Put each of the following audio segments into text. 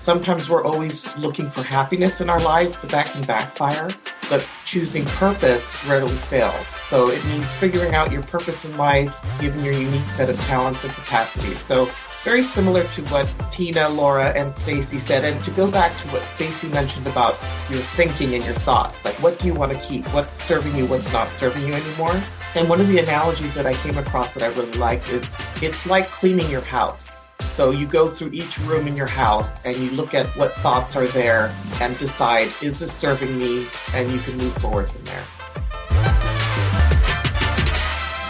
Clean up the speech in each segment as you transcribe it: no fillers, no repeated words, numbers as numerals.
Sometimes we're always looking for happiness in our lives, but that can backfire. But choosing purpose rarely fails. So it means figuring out your purpose in life, given your unique set of talents and capacities. So very similar to what Tina, Laura, and Stacy said. And to go back to what Stacy mentioned about your thinking and your thoughts, like what do you want to keep? What's serving you? What's not serving you anymore? And one of the analogies that I came across that I really liked is it's like cleaning your house. So you go through each room in your house and you look at what thoughts are there and decide, is this serving me? And you can move forward from there.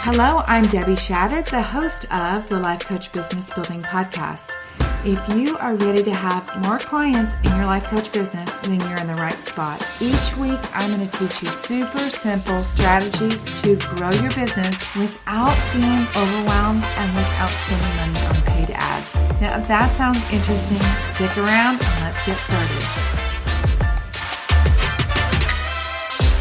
Hello, I'm Debbie Shadid, the host of the Life Coach Business Building Podcast. If you are ready to have more clients in your life coach business, then you're in the right spot. Each week, I'm going to teach you super simple strategies to grow your business without feeling overwhelmed and without spending money on paid ads. Now, if that sounds interesting, stick around and let's get started.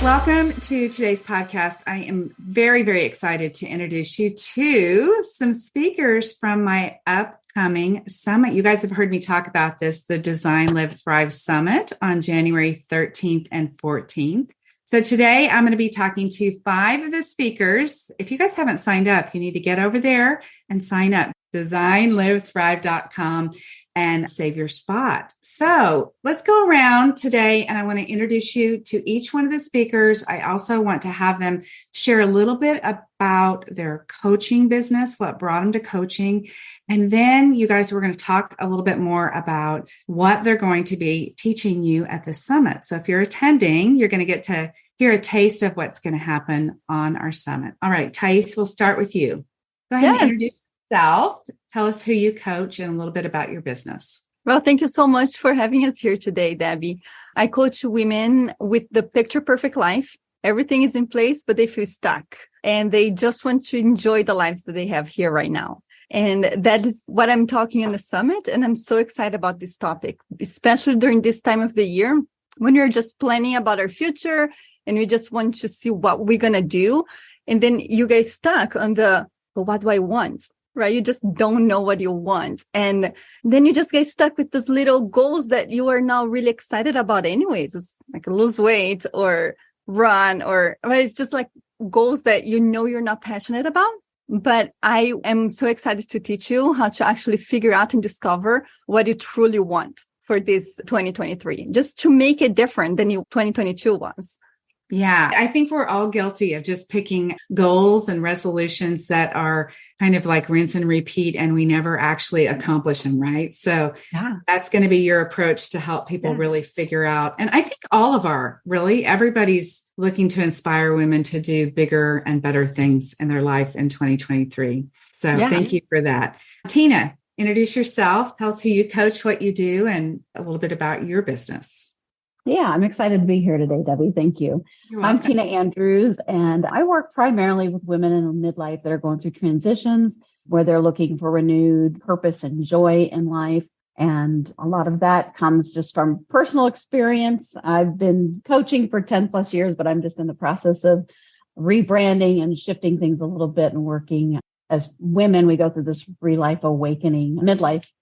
Welcome to today's podcast. I am very, very excited to introduce you to some speakers from my upcoming summit. You guys have heard me talk about this, the Design, Live, Thrive Summit on January 13th and 14th. So today I'm going to be talking to 5 of the speakers. If you guys haven't signed up, you need to get over there and sign up. DesignLiveThrive.com and save your spot. So let's go around today and I want to introduce you to each one of the speakers. I also want to have them share a little bit about their coaching business, what brought them to coaching. And then you guys, we're going to talk a little bit more about what they're going to be teaching you at the summit. So if you're attending, you're going to get to hear a taste of what's going to happen on our summit. All right, Thais, we'll start with you. Go ahead and introduce yourself. Tell us who you coach and a little bit about your business. Well, thank you so much for having us here today, Debbie. I coach women with the picture perfect life. Everything is in place, but they feel stuck and they just want to enjoy the lives that they have here right now. And that is what I'm talking in the summit. And I'm so excited about this topic, especially during this time of the year when you're just planning about our future and we just want to see what we're going to do. And then you get stuck on but what do I want? Right? You just don't know what you want. And then you just get stuck with those little goals that you are now really excited about anyways. It's like lose weight or run or it's just like goals that you know you're not passionate about. But I am so excited to teach you how to actually figure out and discover what you truly want for this 2023, just to make it different than 2022 was. Yeah, I think we're all guilty of just picking goals and resolutions that are kind of like rinse and repeat, and we never actually accomplish them, right? So that's going to be your approach to help people really figure out. And I think everybody's looking to inspire women to do bigger and better things in their life in 2023. So thank you for that. Tina, introduce yourself. Tell us who you coach, what you do, and a little bit about your business. Yeah, I'm excited to be here today, Debbie. Thank you. I'm Tina Andrews, and I work primarily with women in midlife that are going through transitions where they're looking for renewed purpose and joy in life. And a lot of that comes just from personal experience. I've been coaching for 10 plus years, but I'm just in the process of rebranding and shifting things a little bit and working. As women, we go through this midlife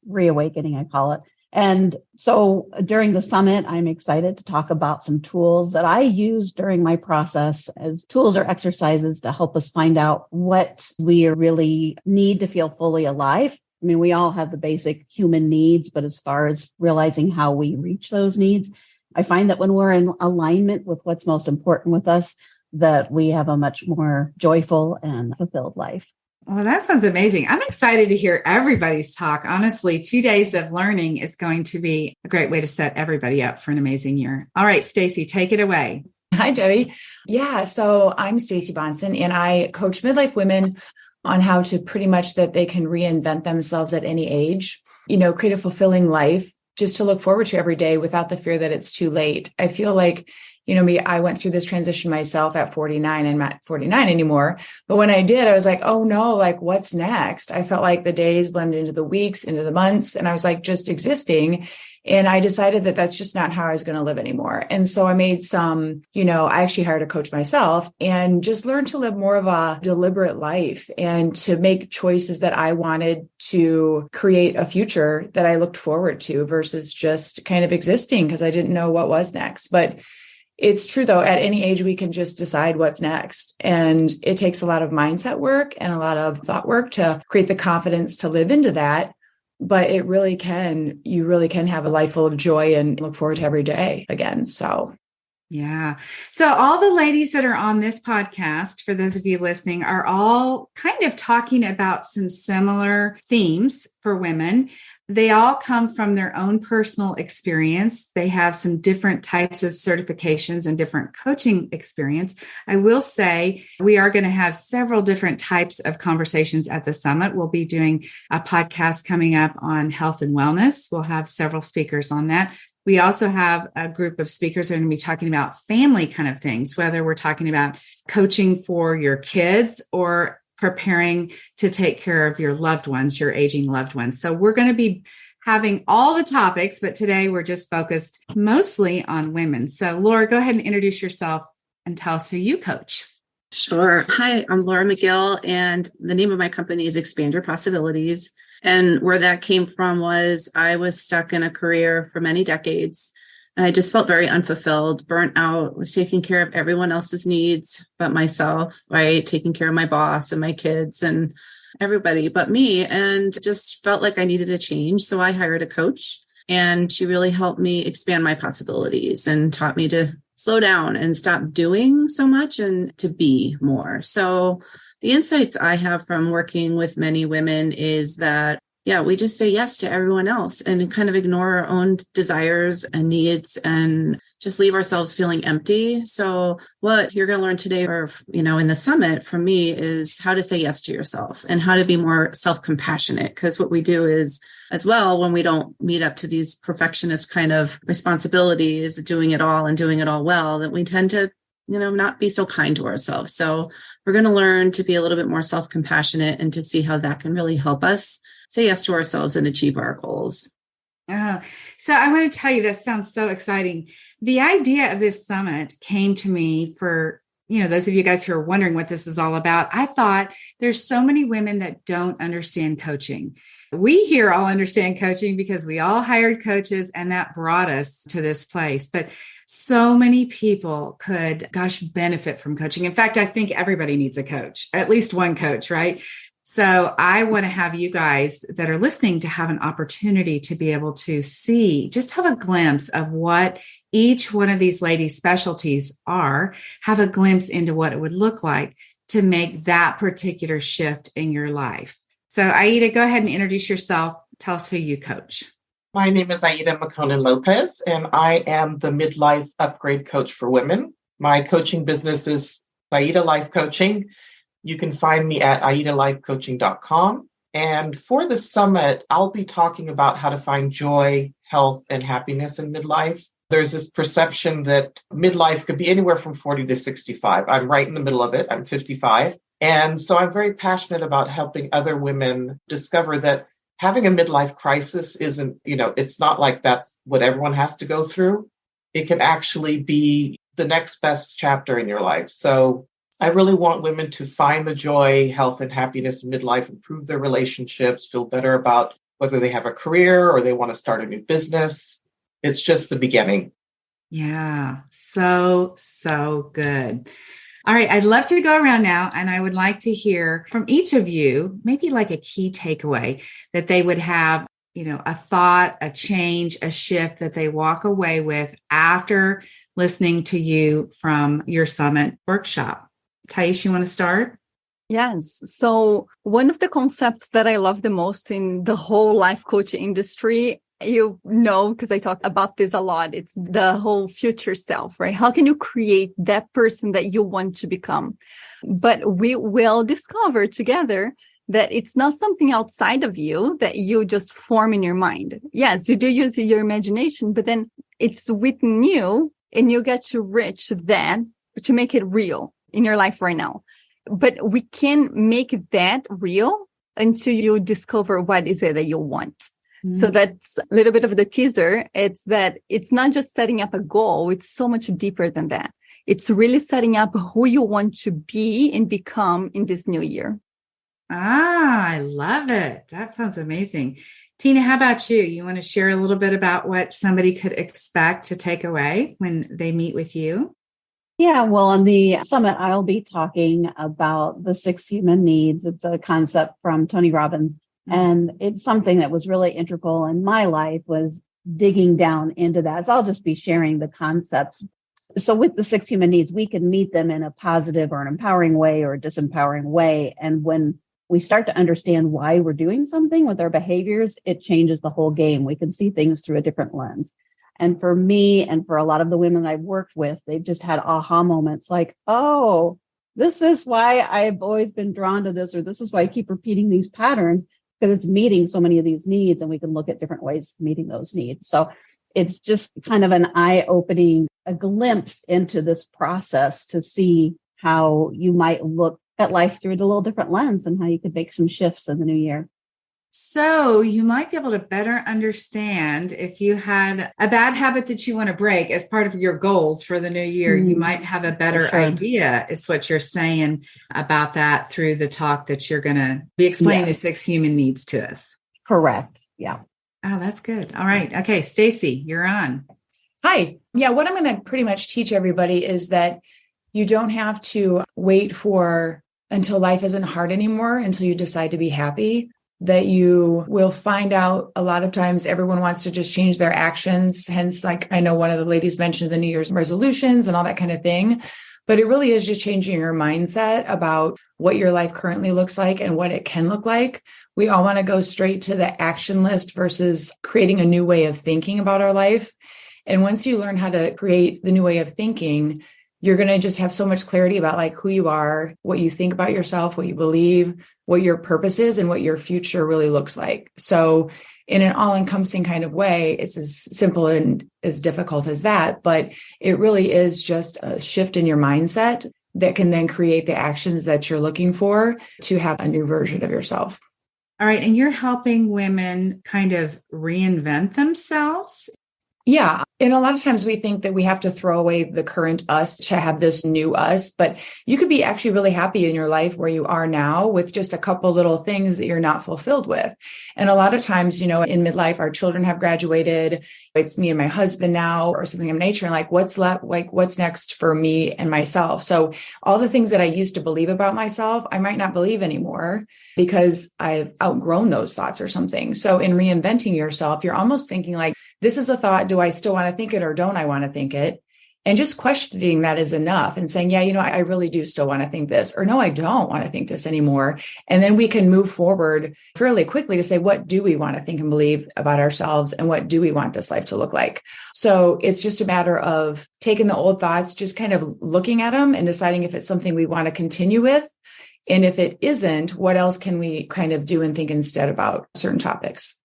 reawakening, I call it. And so during the summit, I'm excited to talk about some tools that I use during my process as tools or exercises to help us find out what we really need to feel fully alive. I mean, we all have the basic human needs, but as far as realizing how we reach those needs, I find that when we're in alignment with what's most important with us, that we have a much more joyful and fulfilled life. Well, that sounds amazing. I'm excited to hear everybody's talk. Honestly, 2 days of learning is going to be a great way to set everybody up for an amazing year. All right, Stacy, take it away. Hi, Debbie. Yeah, so I'm Stacy Bonson, and I coach midlife women on how to pretty much that they can reinvent themselves at any age, create a fulfilling life just to look forward to every day without the fear that it's too late. I feel like I went through this transition myself at 49. I'm not 49 anymore. But when I did, I was like, oh no, like what's next? I felt like the days blended into the weeks, into the months. And I was like just existing. And I decided that that's just not how I was going to live anymore. And so I made I actually hired a coach myself and just learned to live more of a deliberate life and to make choices that I wanted to create a future that I looked forward to versus just kind of existing because I didn't know what was next. But it's true, though, at any age, we can just decide what's next. And it takes a lot of mindset work and a lot of thought work to create the confidence to live into that. But you really can have a life full of joy and look forward to every day again. So. Yeah. So all the ladies that are on this podcast, for those of you listening, are all kind of talking about some similar themes for women. They all come from their own personal experience. They have some different types of certifications and different coaching experience. I will say we are going to have several different types of conversations at the summit. We'll be doing a podcast coming up on health and wellness. We'll have several speakers on that. We also have a group of speakers that are going to be talking about family kind of things, whether we're talking about coaching for your kids or preparing to take care of your loved ones, your aging loved ones. So we're going to be having all the topics, but today we're just focused mostly on women. So Laura, go ahead and introduce yourself and tell us who you coach. Sure. Hi, I'm Laura McGill, and the name of my company is Expand Your Possibilities. And where that came from was I was stuck in a career for many decades, and I just felt very unfulfilled, burnt out, was taking care of everyone else's needs but myself, right? Taking care of my boss and my kids and everybody but me, and just felt like I needed a change. So I hired a coach, and she really helped me expand my possibilities and taught me to slow down and stop doing so much and to be more. So the insights I have from working with many women is that, we just say yes to everyone else and kind of ignore our own desires and needs and just leave ourselves feeling empty. So what you're going to learn today or, in the summit from me is how to say yes to yourself and how to be more self-compassionate. Because what we do is as well, when we don't meet up to these perfectionist kind of responsibilities, doing it all and doing it all well, that we tend to not be so kind to ourselves. So we're going to learn to be a little bit more self-compassionate and to see how that can really help us say yes to ourselves and achieve our goals. Oh, so I want to tell you, this sounds so exciting. The idea of this summit came to me for, those of you guys who are wondering what this is all about. I thought there's so many women that don't understand coaching. We here all understand coaching because we all hired coaches and that brought us to this place. But so many people could, benefit from coaching. In fact, I think everybody needs a coach, at least one coach, right? So I want to have you guys that are listening to have an opportunity to be able to see, just have a glimpse of what each one of these ladies' specialties are, have a glimpse into what it would look like to make that particular shift in your life. So Aida, go ahead and introduce yourself. Tell us who you coach. My name is Aida Maconan Lopez, and I am the midlife upgrade coach for women. My coaching business is Aida Life Coaching. You can find me at aidalifecoaching.com. And for the summit, I'll be talking about how to find joy, health, and happiness in midlife. There's this perception that midlife could be anywhere from 40 to 65. I'm right in the middle of it. I'm 55. And so I'm very passionate about helping other women discover that having a midlife crisis isn't, it's not like that's what everyone has to go through. It can actually be the next best chapter in your life. So I really want women to find the joy, health, and happiness in midlife, improve their relationships, feel better about whether they have a career or they want to start a new business. It's just the beginning. Yeah, so good. All right, I'd love to go around now, and I would like to hear from each of you, maybe like a key takeaway that they would have, a thought, a change, a shift that they walk away with after listening to you from your summit workshop. Thais, you want to start? Yes. So one of the concepts that I love the most in the whole life coaching industry, because I talk about this a lot, it's the whole future self, right? How can you create that person that you want to become? But we will discover together that it's not something outside of you that you just form in your mind. Yes, you do use your imagination, but then it's within you. and you get to reach that to make it real in your life right now. But we can make that real until you discover what is it that you want. Mm-hmm. So that's a little bit of the teaser. It's that it's not just setting up a goal. It's so much deeper than that. It's really setting up who you want to be and become in this new year. I love it. That sounds amazing. Tina, how about you? You want to share a little bit about what somebody could expect to take away when they meet with you? Yeah, well, on the summit, I'll be talking about the 6 human needs. It's a concept from Tony Robbins, and it's something that was really integral in my life, was digging down into that. So I'll just be sharing the concepts. So with the 6 human needs, we can meet them in a positive or an empowering way or a disempowering way. And when we start to understand why we're doing something with our behaviors, it changes the whole game. We can see things through a different lens. And for me and for a lot of the women I've worked with, they've just had aha moments like, oh, this is why I've always been drawn to this, or this is why I keep repeating these patterns, because it's meeting so many of these needs, and we can look at different ways of meeting those needs. So it's just kind of an eye-opening, a glimpse into this process to see how you might look at life through a little different lens and how you could make some shifts in the new year. So you might be able to better understand if you had a bad habit that you want to break as part of your goals for the new year, you might have a better idea, is what you're saying about that through the talk that you're going to be explaining the 6 human needs to us. Correct. Yeah. Oh, that's good. All right. Okay. Stacy, you're on. Hi. Yeah. What I'm going to pretty much teach everybody is that you don't have to wait for until life isn't hard anymore until you decide to be happy. That you will find out a lot of times everyone wants to just change their actions. Hence, like I know one of the ladies mentioned the New Year's resolutions and all that kind of thing. But it really is just changing your mindset about what your life currently looks like and what it can look like. We all want to go straight to the action list versus creating a new way of thinking about our life. And once you learn how to create the new way of thinking, you're going to just have so much clarity about like who you are, what you think about yourself, what you believe, what your purpose is, and what your future really looks like. So in an all-encompassing kind of way, it's as simple and as difficult as that, but it really is just a shift in your mindset that can then create the actions that you're looking for to have a new version of yourself. All right. And you're helping women kind of reinvent themselves. Yeah. And a lot of times we think that we have to throw away the current us to have this new us, but you could be actually really happy in your life where you are now with just a couple little things that you're not fulfilled with. And a lot of times, you know, in midlife, our children have graduated. It's me and my husband now or something of nature. And like, what's left? Like, what's next for me and myself? So all the things that I used to believe about myself, I might not believe anymore because I've outgrown those thoughts or something. So in reinventing yourself, you're almost thinking like, this is a thought. Do I still want to think it or don't I want to think it? And just questioning that is enough and saying, yeah, you know, I really do still want to think this, or no, I don't want to think this anymore. And then we can move forward fairly quickly to say, what do we want to think and believe about ourselves? And what do we want this life to look like? So it's just a matter of taking the old thoughts, just kind of looking at them and deciding if it's something we want to continue with. And if it isn't, what else can we kind of do and think instead about certain topics?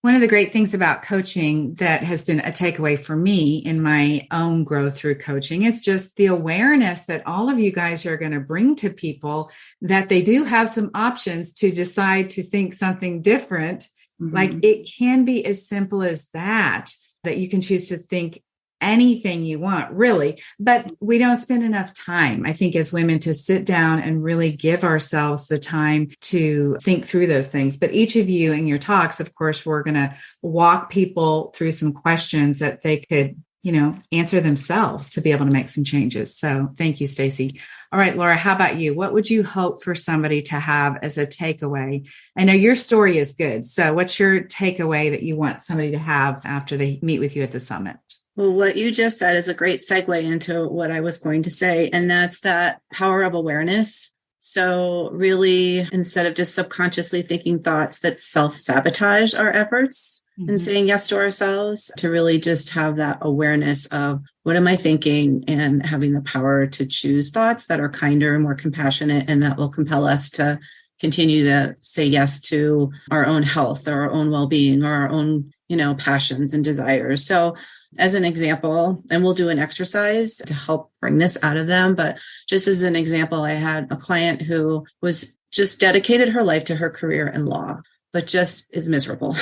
One of the great things about coaching that has been a takeaway for me in my own growth through coaching is just the awareness that all of you guys are going to bring to people that they do have some options to decide to think something different. Mm-hmm. Like it can be as simple as that you can choose to think anything you want, really. But we don't spend enough time, I think, as women to sit down and really give ourselves the time to think through those things. But each of you in your talks, of course, we're going to walk people through some questions that they could, you know, answer themselves to be able to make some changes. So thank you, Stacy. All right, Laura, how about you? What would you hope for somebody to have as a takeaway? I know your story is good. So what's your takeaway that you want somebody to have after they meet with you at the summit? Well, what you just said is a great segue into what I was going to say, and that's that power of awareness. So really, instead of just subconsciously thinking thoughts that self-sabotage our efforts and saying yes to ourselves, to really just have that awareness of what am I thinking and having the power to choose thoughts that are kinder and more compassionate and that will compel us to continue to say yes to our own health or our own well-being or our own, you know, passions and desires. So as an example, and we'll do an exercise to help bring this out of them. But just as an example, I had a client who was just dedicated her life to her career in law, but just is miserable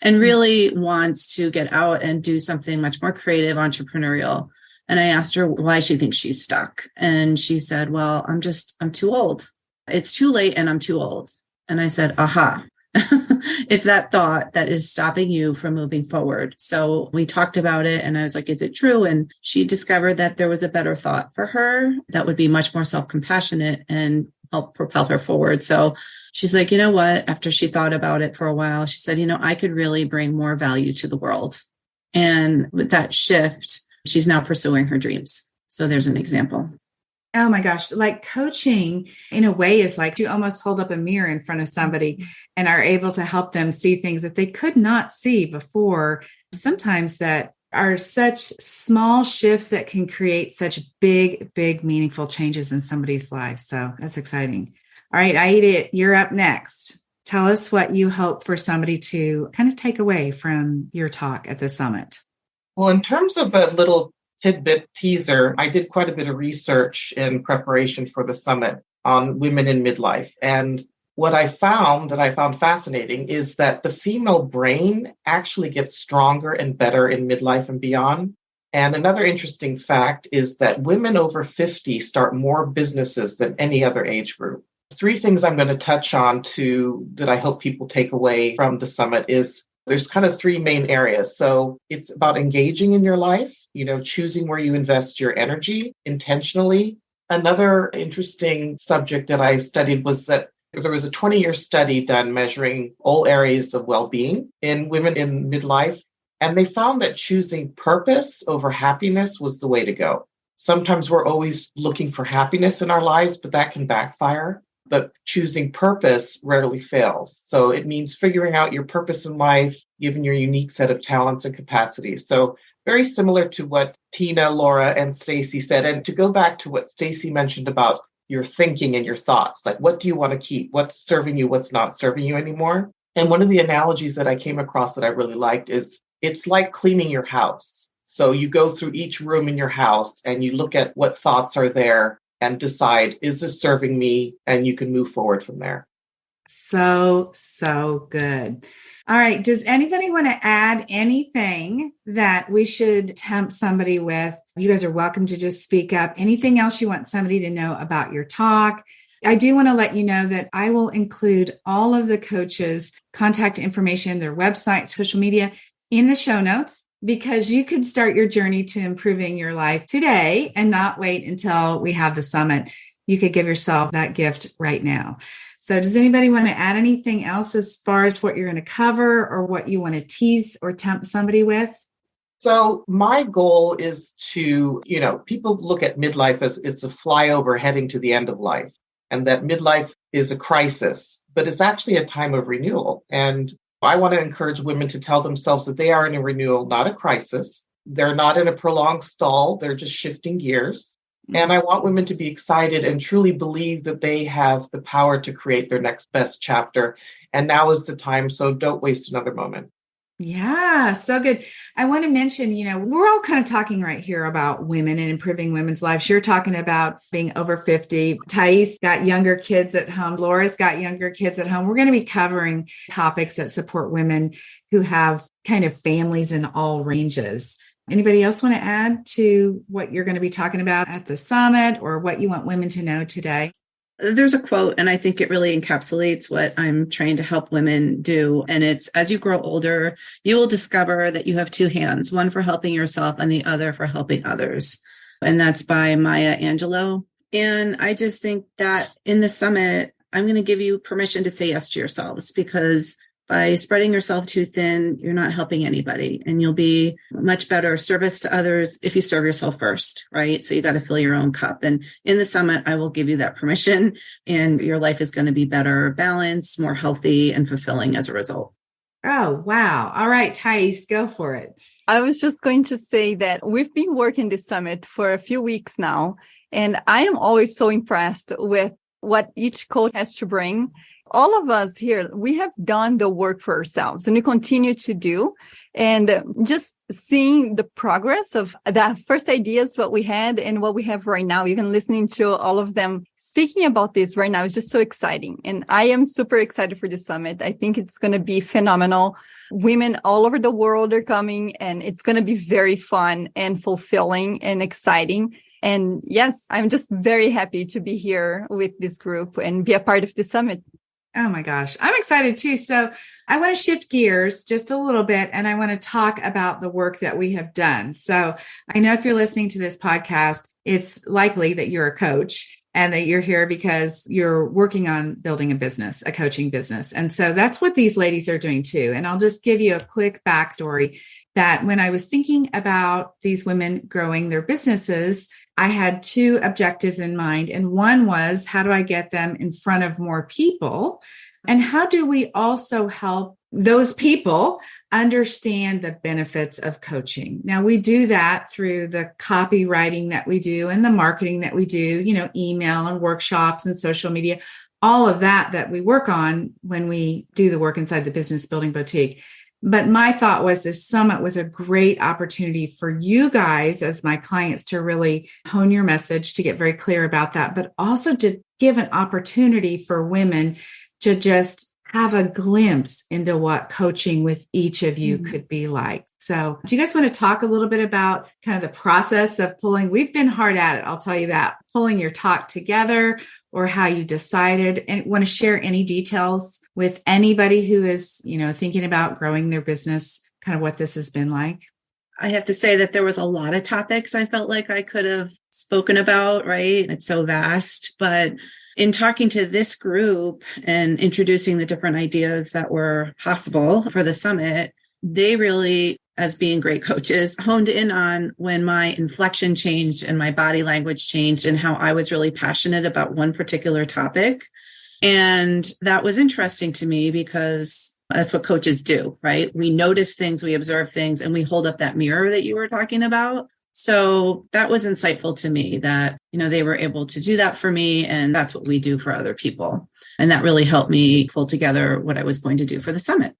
and really wants to get out and do something much more creative, entrepreneurial. And I asked her why she thinks she's stuck. And she said, well, I'm too old. It's too late and I'm too old. And I said, aha. It's that thought that is stopping you from moving forward. So we talked about it and I was like, is it true? And she discovered that there was a better thought for her that would be much more self-compassionate and help propel her forward. So she's like, you know what? After she thought about it for a while, she said, I could really bring more value to the world. And with that shift, she's now pursuing her dreams. So there's an example. Oh my gosh. Like coaching in a way is like you almost hold up a mirror in front of somebody and are able to help them see things that they could not see before. Sometimes that are such small shifts that can create such big, big, meaningful changes in somebody's life. So that's exciting. All right, Aida, you're up next. Tell us what you hope for somebody to kind of take away from your talk at the summit. Well, in terms of a little tidbit teaser, I did quite a bit of research in preparation for the summit on women in midlife. And what I found fascinating is that the female brain actually gets stronger and better in midlife and beyond. And another interesting fact is that women over 50 start more businesses than any other age group. 3 things I'm going to touch on that I hope people take away from the summit is there's kind of 3 main areas. So it's about engaging in your life, choosing where you invest your energy intentionally. Another interesting subject that I studied was that there was a 20-year study done measuring all areas of well-being in women in midlife. And they found that choosing purpose over happiness was the way to go. Sometimes we're always looking for happiness in our lives, but that can backfire. But choosing purpose rarely fails. So it means figuring out your purpose in life, given your unique set of talents and capacities. So very similar to what Tina, Laura, and Stacy said. And to go back to what Stacy mentioned about your thinking and your thoughts, like what do you want to keep? What's serving you? What's not serving you anymore? And one of the analogies that I came across that I really liked is it's like cleaning your house. So you go through each room in your house and you look at what thoughts are there and decide, is this serving me? And you can move forward from there. So good. All right. Does anybody want to add anything that we should tempt somebody with? You guys are welcome to just speak up. Anything else you want somebody to know about your talk? I do want to let you know that I will include all of the coaches' contact information, their website, social media in the show notes, because you could start your journey to improving your life today and not wait until we have the summit. You could give yourself that gift right now. So does anybody want to add anything else as far as what you're going to cover or what you want to tease or tempt somebody with? So my goal is to, people look at midlife as it's a flyover heading to the end of life, and that midlife is a crisis, but it's actually a time of renewal. And I want to encourage women to tell themselves that they are in a renewal, not a crisis. They're not in a prolonged stall. They're just shifting gears. And I want women to be excited and truly believe that they have the power to create their next best chapter. And now is the time. So don't waste another moment. Yeah, so good. I want to mention, we're all kind of talking right here about women and improving women's lives. You're talking about being over 50. Thais got younger kids at home. Laura's got younger kids at home. We're going to be covering topics that support women who have kind of families in all ranges. Anybody else want to add to what you're going to be talking about at the summit or what you want women to know today? There's a quote, and I think it really encapsulates what I'm trying to help women do. And it's, as you grow older, you will discover that you have 2 hands, one for helping yourself and the other for helping others. And that's by Maya Angelou. And I just think that in the summit, I'm going to give you permission to say yes to yourselves, because by spreading yourself too thin, you're not helping anybody, and you'll be much better service to others if you serve yourself first, right? So you got to fill your own cup. And in the summit, I will give you that permission, and your life is going to be better balanced, more healthy, and fulfilling as a result. Oh, wow. All right, Thais, go for it. I was just going to say that we've been working this summit for a few weeks now, and I am always so impressed with what each coach has to bring. all of us here, we have done the work for ourselves and we continue to do. And just seeing the progress of the first ideas, what we had and what we have right now, even listening to all of them speaking about this right now is just so exciting. And I am super excited for the summit. I think it's going to be phenomenal. Women all over the world are coming, and it's going to be very fun and fulfilling and exciting. And yes, I'm just very happy to be here with this group and be a part of the summit. Oh my gosh, I'm excited too. So I want to shift gears just a little bit, and I want to talk about the work that we have done. So I know if you're listening to this podcast, it's likely that you're a coach and that you're here because you're working on building a business, a coaching business. And so that's what these ladies are doing too. And I'll just give you a quick backstory that when I was thinking about these women growing their businesses, I had two objectives in mind. And one was, how do I get them in front of more people? And how do we also help those people understand the benefits of coaching? Now, we do that through the copywriting that we do and the marketing that we do, email and workshops and social media, all of that we work on when we do the work inside the Business Building Boutique. But my thought was this summit was a great opportunity for you guys as my clients to really hone your message, to get very clear about that, but also to give an opportunity for women to just have a glimpse into what coaching with each of you could be like. So do you guys want to talk a little bit about kind of the process of pulling? We've been hard at it, I'll tell you that, pulling your talk together, or how you decided, and want to share any details with anybody who is, thinking about growing their business, kind of what this has been like? I have to say that there was a lot of topics I felt like I could have spoken about, right? It's so vast, but in talking to this group and introducing the different ideas that were possible for the summit, they really, as being great coaches, honed in on when my inflection changed and my body language changed and how I was really passionate about one particular topic. And that was interesting to me because that's what coaches do, right? We notice things, we observe things, and we hold up that mirror that you were talking about. So that was insightful to me that, they were able to do that for me. And that's what we do for other people. And that really helped me pull together what I was going to do for the summit.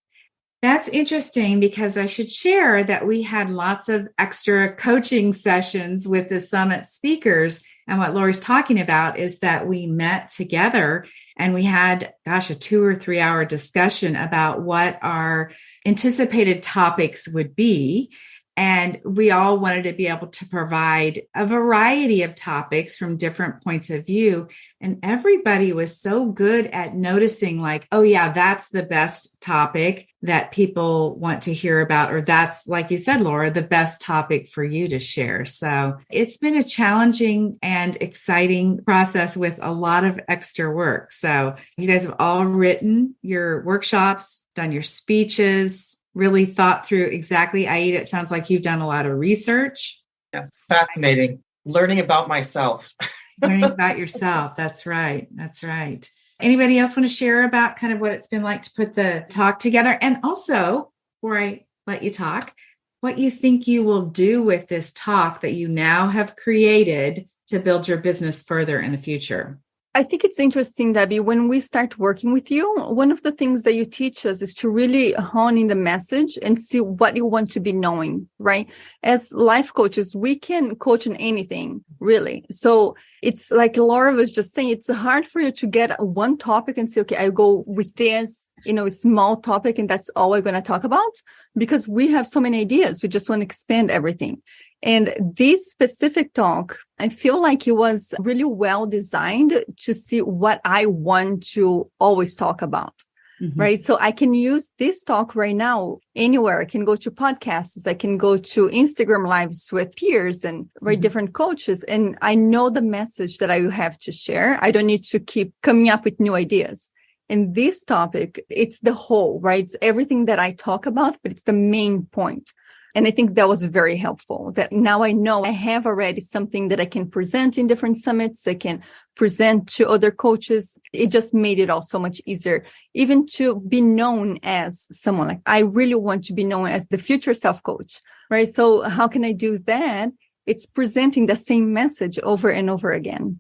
That's interesting because I should share that we had lots of extra coaching sessions with the summit speakers. And what Lori's talking about is that we met together and we had, a 2 or 3 hour discussion about what our anticipated topics would be. And we all wanted to be able to provide a variety of topics from different points of view. And everybody was so good at noticing like, oh yeah, that's the best topic that people want to hear about. Or that's, like you said, Laura, the best topic for you to share. So it's been a challenging and exciting process with a lot of extra work. So you guys have all written your workshops, done your speeches, really thought through exactly. Aida, it sounds like you've done a lot of research. Yes, fascinating. Learning about myself. Learning about yourself. That's right. That's right. Anybody else want to share about kind of what it's been like to put the talk together? And also, before I let you talk, what you think you will do with this talk that you now have created to build your business further in the future? I think it's interesting, Debbie, when we start working with you, one of the things that you teach us is to really hone in the message and see what you want to be knowing, right? As life coaches, we can coach on anything, really. So it's like Laura was just saying, it's hard for you to get one topic and say, okay, I go with this, small topic, and that's all we're going to talk about, because we have so many ideas. We just want to expand everything. And this specific talk, I feel like it was really well designed to see what I want to always talk about, right? So I can use this talk right now anywhere. I can go to podcasts. I can go to Instagram lives with peers and different coaches. And I know the message that I have to share. I don't need to keep coming up with new ideas. And this topic, it's the whole, right? It's everything that I talk about, but it's the main point. And I think that was very helpful, that now I know I have already something that I can present in different summits. I can present to other coaches. It just made it all so much easier, even to be known as someone like I really want to be known as the future self-coach, right? So how can I do that? It's presenting the same message over and over again.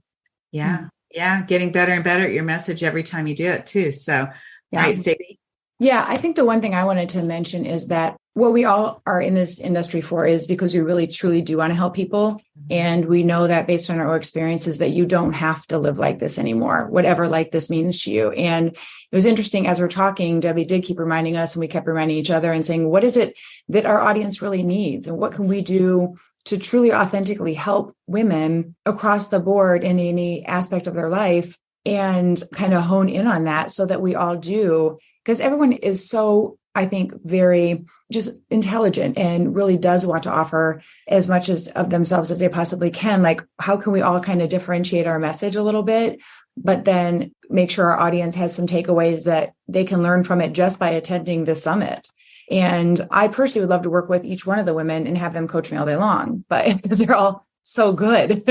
Yeah. Yeah, getting better and better at your message every time you do it too. So, Yeah. right, Stacey? Yeah, I think the one thing I wanted to mention is that what we all are in this industry for is because we really truly do want to help people. And we know that based on our experiences that you don't have to live like this anymore, whatever like this means to you. And it was interesting as we're talking, Debbie did keep reminding us and we kept reminding each other and saying, what is it that our audience really needs? And what can we do to truly authentically help women across the board in any aspect of their life and kind of hone in on that so that we all do. Because everyone is so, I think, very just intelligent and really does want to offer as much as of themselves as they possibly can. Like, how can we all kind of differentiate our message a little bit, but then make sure our audience has some takeaways that they can learn from it just by attending the summit? And I personally would love to work with each one of the women and have them coach me all day long, but because they're all so good.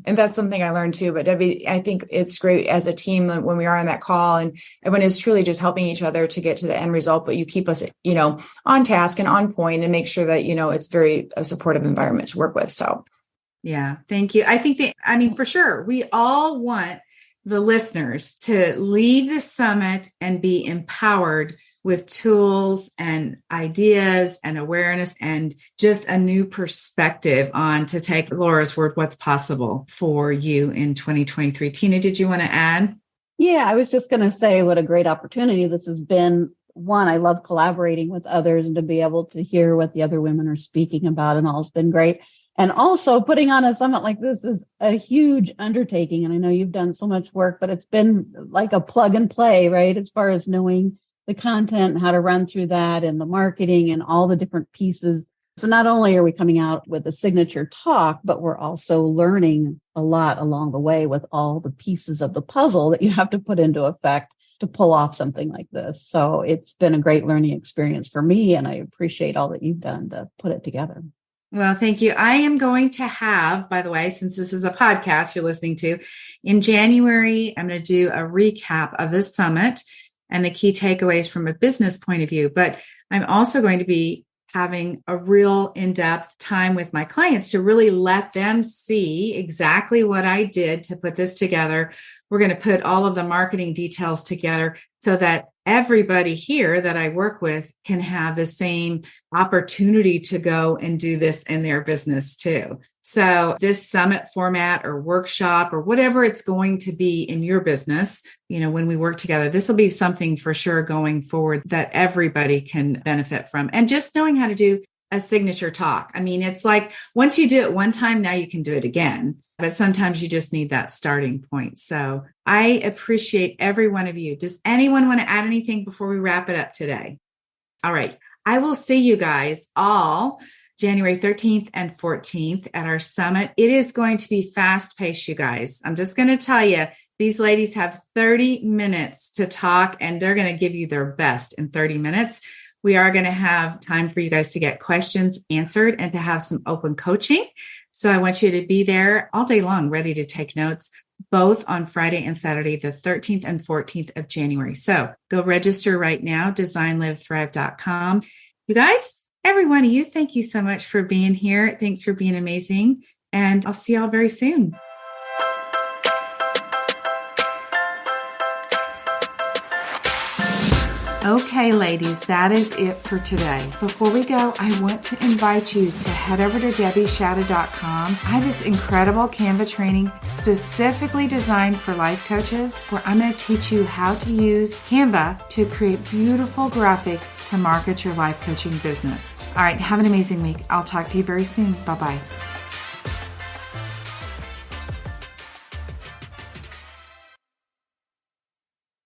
And that's something I learned too. But Debbie, I think it's great as a team when we are on that call and everyone is truly just helping each other to get to the end result. But you keep us, on task and on point and make sure that, it's very a supportive environment to work with. So. Yeah, thank you. I think for sure, we all want the listeners to leave the summit and be empowered with tools and ideas and awareness and just a new perspective on, to take Laura's word, what's possible for you in 2023. Tina, did you want to add? Yeah, I was just going to say what a great opportunity this has been. One, I love collaborating with others and to be able to hear what the other women are speaking about and all has been great. And also putting on a summit like this is a huge undertaking. And I know you've done so much work, but it's been like a plug and play, right? As far as knowing the content and how to run through that and the marketing and all the different pieces. So not only are we coming out with a signature talk, but we're also learning a lot along the way with all the pieces of the puzzle that you have to put into effect to pull off something like this. So it's been a great learning experience for me. And I appreciate all that you've done to put it together. Well, thank you. I am going to have, by the way, since this is a podcast you're listening to, in January, I'm going to do a recap of the summit and the key takeaways from a business point of view. But I'm also going to be having a real in-depth time with my clients to really let them see exactly what I did to put this together. We're going to put all of the marketing details together so that everybody here that I work with can have the same opportunity to go and do this in their business too. So this summit format or workshop or whatever it's going to be in your business, when we work together, this will be something for sure going forward that everybody can benefit from. And just knowing how to do a signature talk. It's like once you do it one time, now you can do it again. But sometimes you just need that starting point. So I appreciate every one of you. Does anyone want to add anything before we wrap it up today? All right. I will see you guys all January 13th and 14th at our summit. It is going to be fast paced, you guys. I'm just going to tell you, these ladies have 30 minutes to talk and they're going to give you their best in 30 minutes. We are going to have time for you guys to get questions answered and to have some open coaching. So I want you to be there all day long, ready to take notes, both on Friday and Saturday, the 13th and 14th of January. So go register right now, designlivethrive.com. You guys, every one of you, thank you so much for being here. Thanks for being amazing. And I'll see y'all very soon. Okay, ladies, that is it for today. Before we go, I want to invite you to head over to debbieshadid.com. I have this incredible Canva training specifically designed for life coaches where I'm going to teach you how to use Canva to create beautiful graphics to market your life coaching business. All right, have an amazing week. I'll talk to you very soon. Bye-bye.